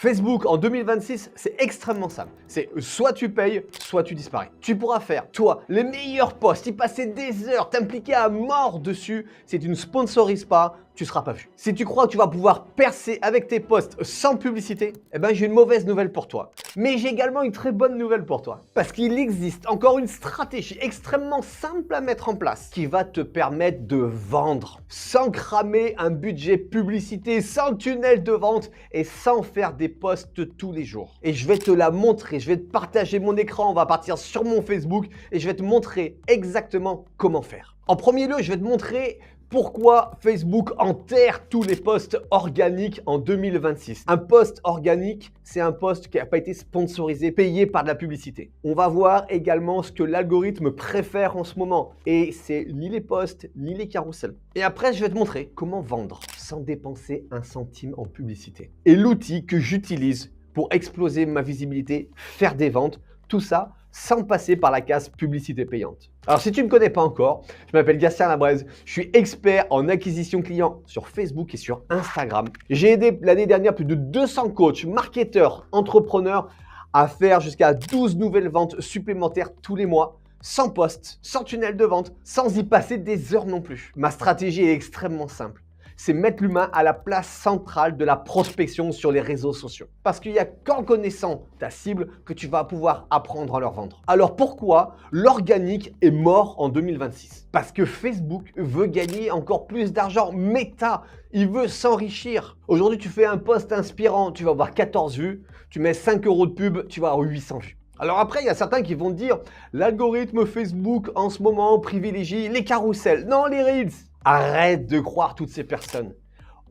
Facebook en 2026, c'est extrêmement simple. C'est soit tu payes, soit tu disparais. Tu pourras faire, toi, les meilleurs posts, y passer des heures, t'impliquer à mort dessus. Si tu ne sponsorises pas, tu ne seras pas vu. Si tu crois que tu vas pouvoir percer avec tes posts sans publicité, eh ben j'ai une mauvaise nouvelle pour toi. Mais j'ai également une très bonne nouvelle pour toi. Parce qu'il existe encore une stratégie extrêmement simple à mettre en place qui va te permettre de vendre sans cramer un budget publicité, sans tunnel de vente et sans faire des posts tous les jours. Et je vais te la montrer, je vais te partager mon écran, on va partir sur mon Facebook et je vais te montrer exactement comment faire. En premier lieu, je vais te montrer pourquoi Facebook enterre tous les posts organiques en 2026. Un post organique, c'est un post qui n'a pas été sponsorisé, payé par de la publicité. On va voir également ce que l'algorithme préfère en ce moment. Et c'est ni les posts, ni les carousels. Et après, je vais te montrer comment vendre sans dépenser un centime en publicité. Et l'outil que j'utilise pour exploser ma visibilité, faire des ventes, tout ça sans passer par la case publicité payante. Alors si tu ne me connais pas encore, je m'appelle Gatien Labraise, je suis expert en acquisition client sur Facebook et sur Instagram. J'ai aidé l'année dernière plus de 200 coachs, marketeurs, entrepreneurs à faire jusqu'à 12 nouvelles ventes supplémentaires tous les mois, sans post, sans tunnel de vente, sans y passer des heures non plus. Ma stratégie est extrêmement simple. C'est mettre l'humain à la place centrale de la prospection sur les réseaux sociaux. Parce qu'il n'y a qu'en connaissant ta cible que tu vas pouvoir apprendre à leur vendre. Alors pourquoi l'organique est mort en 2026? Parce que Facebook veut gagner encore plus d'argent. Meta, il veut s'enrichir. Aujourd'hui, tu fais un post inspirant, tu vas avoir 14 vues. Tu mets 5 € de pub, tu vas avoir 800 vues. Alors après, il y a certains qui vont dire l'algorithme Facebook en ce moment privilégie les carousels. Non, les Reels. Arrête de croire toutes ces personnes.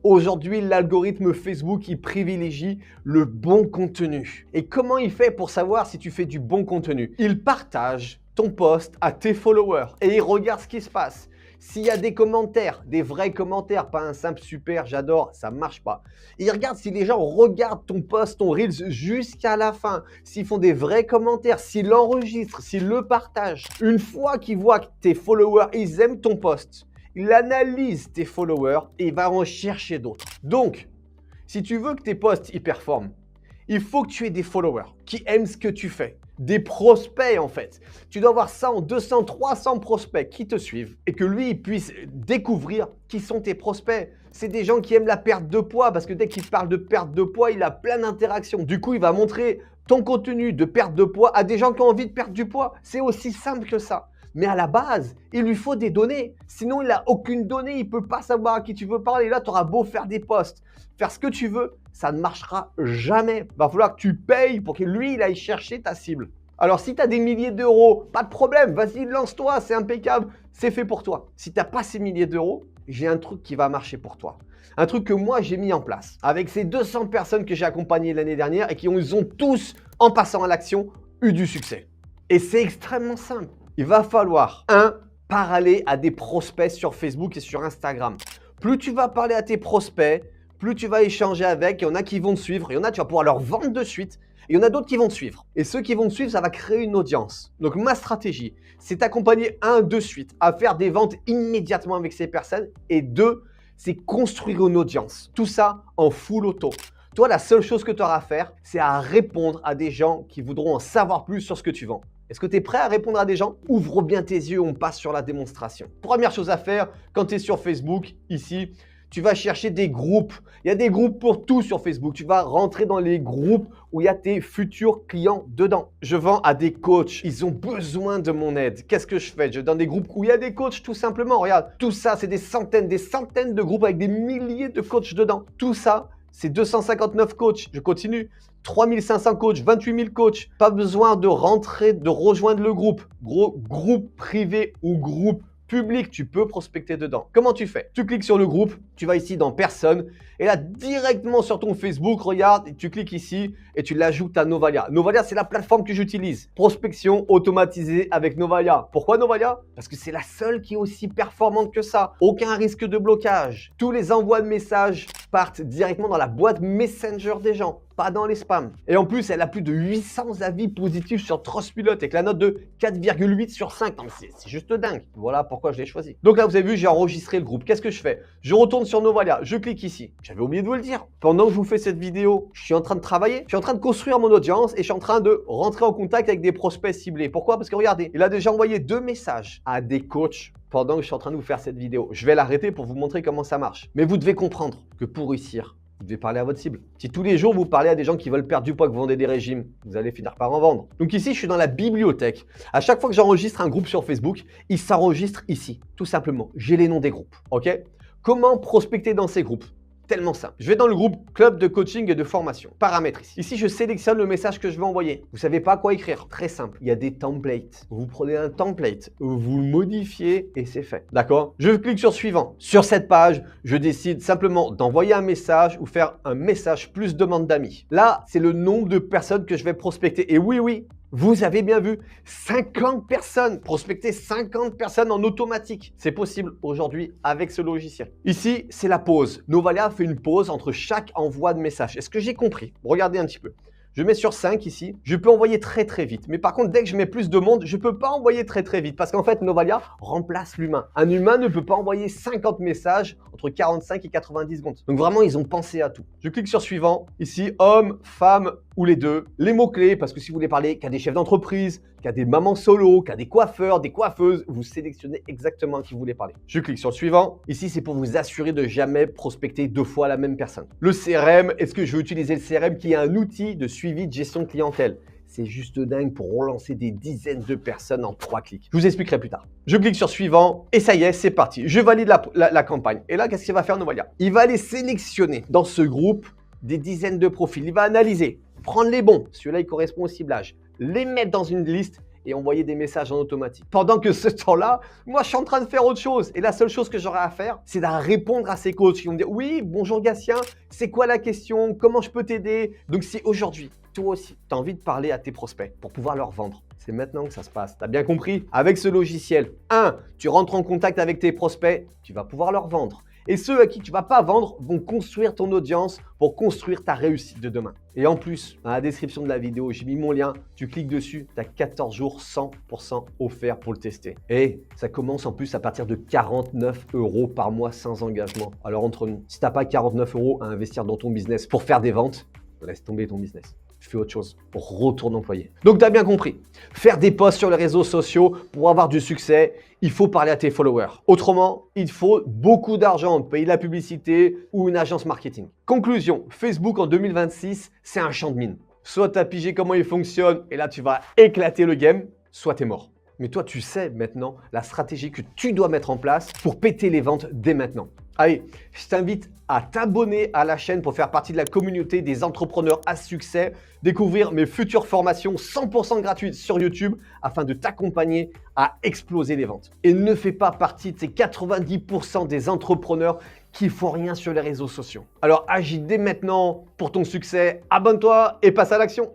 Aujourd'hui, l'algorithme Facebook, il privilégie le bon contenu. Et comment il fait pour savoir si tu fais du bon contenu? Il partage ton post à tes followers et il regarde ce qui se passe. S'il y a des commentaires, des vrais commentaires, pas un simple super, j'adore, ça ne marche pas. Il regarde si les gens regardent ton post, ton Reels jusqu'à la fin, s'ils font des vrais commentaires, s'ils l'enregistrent, s'ils le partagent. Une fois qu'ils voient que tes followers, ils aiment ton post, il analyse tes followers et il va en chercher d'autres. Donc, si tu veux que tes posts y performent, il faut que tu aies des followers qui aiment ce que tu fais. Des prospects en fait. Tu dois avoir 100, 200, 300 prospects qui te suivent et que lui, il puisse découvrir qui sont tes prospects. C'est des gens qui aiment la perte de poids parce que dès qu'il parle de perte de poids, il a plein d'interactions. Du coup, il va montrer ton contenu de perte de poids à des gens qui ont envie de perdre du poids. C'est aussi simple que ça. Mais à la base, il lui faut des données. Sinon, il n'a aucune donnée. Il ne peut pas savoir à qui tu veux parler. Là, tu auras beau faire des posts, faire ce que tu veux, ça ne marchera jamais. Il va falloir que tu payes pour que lui, il aille chercher ta cible. Alors, si tu as des milliers d'euros, pas de problème. Vas-y, lance-toi. C'est impeccable. C'est fait pour toi. Si tu n'as pas ces milliers d'euros, j'ai un truc qui va marcher pour toi. Un truc que moi, j'ai mis en place avec ces 200 personnes que j'ai accompagnées l'année dernière et qui ils ont tous, en passant à l'action, eu du succès. Et c'est extrêmement simple. Il va falloir, parler à des prospects sur Facebook et sur Instagram. Plus tu vas parler à tes prospects, plus tu vas échanger avec. Il y en a qui vont te suivre, il y en a tu vas pouvoir leur vendre de suite. Et il y en a d'autres qui vont te suivre. Et ceux qui vont te suivre, ça va créer une audience. Donc ma stratégie, c'est t'accompagner de suite à faire des ventes immédiatement avec ces personnes. Et 2, c'est construire une audience. Tout ça en full auto. Toi, la seule chose que tu auras à faire, c'est à répondre à des gens qui voudront en savoir plus sur ce que tu vends. Est-ce que tu es prêt à répondre à des gens? Ouvre bien tes yeux, on passe sur la démonstration. Première chose à faire, quand tu es sur Facebook, ici, tu vas chercher des groupes. Il y a des groupes pour tout sur Facebook. Tu vas rentrer dans les groupes où il y a tes futurs clients dedans. Je vends à des coachs. Ils ont besoin de mon aide. Qu'est-ce que je fais? Je donne des groupes où il y a des coachs tout simplement. Regarde, tout ça, c'est des centaines de groupes avec des milliers de coachs dedans. Tout ça, c'est 259 coachs. Je continue. 3500 coachs, 28 000 coachs. Pas besoin de rentrer, de rejoindre le groupe. Groupe privé ou groupe public, tu peux prospecter dedans. Comment tu fais? Tu cliques sur le groupe, tu vas ici dans personne et là directement sur ton Facebook, regarde, tu cliques ici et tu l'ajoutes à Novalia. Novalia, c'est la plateforme que j'utilise. Prospection automatisée avec Novalia. Pourquoi Novalia? Parce que c'est la seule qui est aussi performante que ça. Aucun risque de blocage. Tous les envois de messages partent directement dans la boîte Messenger des gens, pas dans les spams. Et en plus, elle a plus de 800 avis positifs sur Trustpilot avec la note de 4,8 sur 5. Non, mais c'est juste dingue. Voilà pourquoi je l'ai choisi. Donc là, vous avez vu, j'ai enregistré le groupe. Qu'est-ce que je fais? Je retourne sur Novalia, je clique ici. J'avais oublié de vous le dire. Pendant que je vous fais cette vidéo, je suis en train de travailler, je suis en train de construire mon audience et je suis en train de rentrer en contact avec des prospects ciblés. Pourquoi? Parce que regardez, il a déjà envoyé 2 messages à des coachs pendant que je suis en train de vous faire cette vidéo. Je vais l'arrêter pour vous montrer comment ça marche. Mais vous devez comprendre que pour réussir, vous devez parler à votre cible. Si tous les jours vous parlez à des gens qui veulent perdre du poids, que vous vendez des régimes, vous allez finir par en vendre. Donc ici, je suis dans la bibliothèque. À chaque fois que j'enregistre un groupe sur Facebook, il s'enregistre ici, tout simplement. J'ai les noms des groupes, ok? Comment prospecter dans ces groupes? Tellement simple. Je vais dans le groupe Club de coaching et de formation. Paramètres ici. Ici, je sélectionne le message que je veux envoyer. Vous savez pas quoi écrire? Très simple. Il y a des templates. Vous prenez un template, vous le modifiez et c'est fait. D'accord? Je clique sur suivant. Sur cette page, je décide simplement d'envoyer un message ou faire un message plus demande d'amis. Là, c'est le nombre de personnes que je vais prospecter. Et oui, vous avez bien vu, 50 personnes, prospecter 50 personnes en automatique. C'est possible aujourd'hui avec ce logiciel. Ici, c'est la pause. Novalia fait une pause entre chaque envoi de message. Est-ce que j'ai compris? Regardez un petit peu. Je mets sur 5 ici, je peux envoyer très vite. Mais par contre, dès que je mets plus de monde, je ne peux pas envoyer très vite parce qu'en fait, Novalia remplace l'humain. Un humain ne peut pas envoyer 50 messages entre 45 et 90 secondes. Donc vraiment, ils ont pensé à tout. Je clique sur suivant. Ici, homme, femme ou les deux. Les mots-clés, parce que si vous voulez parler qu'à des chefs d'entreprise, qu'à des mamans solo, qu'à des coiffeurs, des coiffeuses, vous sélectionnez exactement à qui vous voulez parler. Je clique sur le suivant. Ici, c'est pour vous assurer de jamais prospecter 2 fois la même personne. Le CRM, est-ce que je veux utiliser le CRM qui est un outil de suivi de gestion de clientèle? C'est juste dingue pour relancer des dizaines de personnes en 3 clics. Je vous expliquerai plus tard. Je clique sur suivant et ça y est, c'est parti. Je valide la campagne. Et là, qu'est-ce qu'il va faire Novalia? Il va aller sélectionner dans ce groupe des dizaines de profils. Il va analyser, prendre les bons. Celui-là, il correspond au ciblage. Les mettre dans une liste et envoyer des messages en automatique. Pendant que ce temps-là, moi, je suis en train de faire autre chose. Et la seule chose que j'aurai à faire, c'est de répondre à ces coachs qui vont me dire « Oui, bonjour Gatien, c'est quoi la question? Comment je peux t'aider ?» Donc, si aujourd'hui, toi aussi, tu as envie de parler à tes prospects pour pouvoir leur vendre, c'est maintenant que ça se passe. Tu as bien compris? Avec ce logiciel, 1, tu rentres en contact avec tes prospects, tu vas pouvoir leur vendre. Et ceux à qui tu ne vas pas vendre vont construire ton audience pour construire ta réussite de demain. Et en plus, dans la description de la vidéo, j'ai mis mon lien. Tu cliques dessus, tu as 14 jours 100% offert pour le tester. Et ça commence en plus à partir de 49 € par mois sans engagement. Alors entre nous, si tu n'as pas 49 € à investir dans ton business pour faire des ventes, laisse tomber ton business. Fais autre chose, retourne employer. Donc, tu as bien compris. Faire des posts sur les réseaux sociaux pour avoir du succès, il faut parler à tes followers. Autrement, il faut beaucoup d'argent, payer la publicité ou une agence marketing. Conclusion, Facebook en 2026, c'est un champ de mine. Soit tu as pigé comment il fonctionne et là, tu vas éclater le game, soit tu es mort. Mais toi, tu sais maintenant la stratégie que tu dois mettre en place pour péter les ventes dès maintenant. Allez, je t'invite à t'abonner à la chaîne pour faire partie de la communauté des entrepreneurs à succès, découvrir mes futures formations 100% gratuites sur YouTube afin de t'accompagner à exploser les ventes. Et ne fais pas partie de ces 90% des entrepreneurs qui font rien sur les réseaux sociaux. Alors agis dès maintenant pour ton succès, abonne-toi et passe à l'action.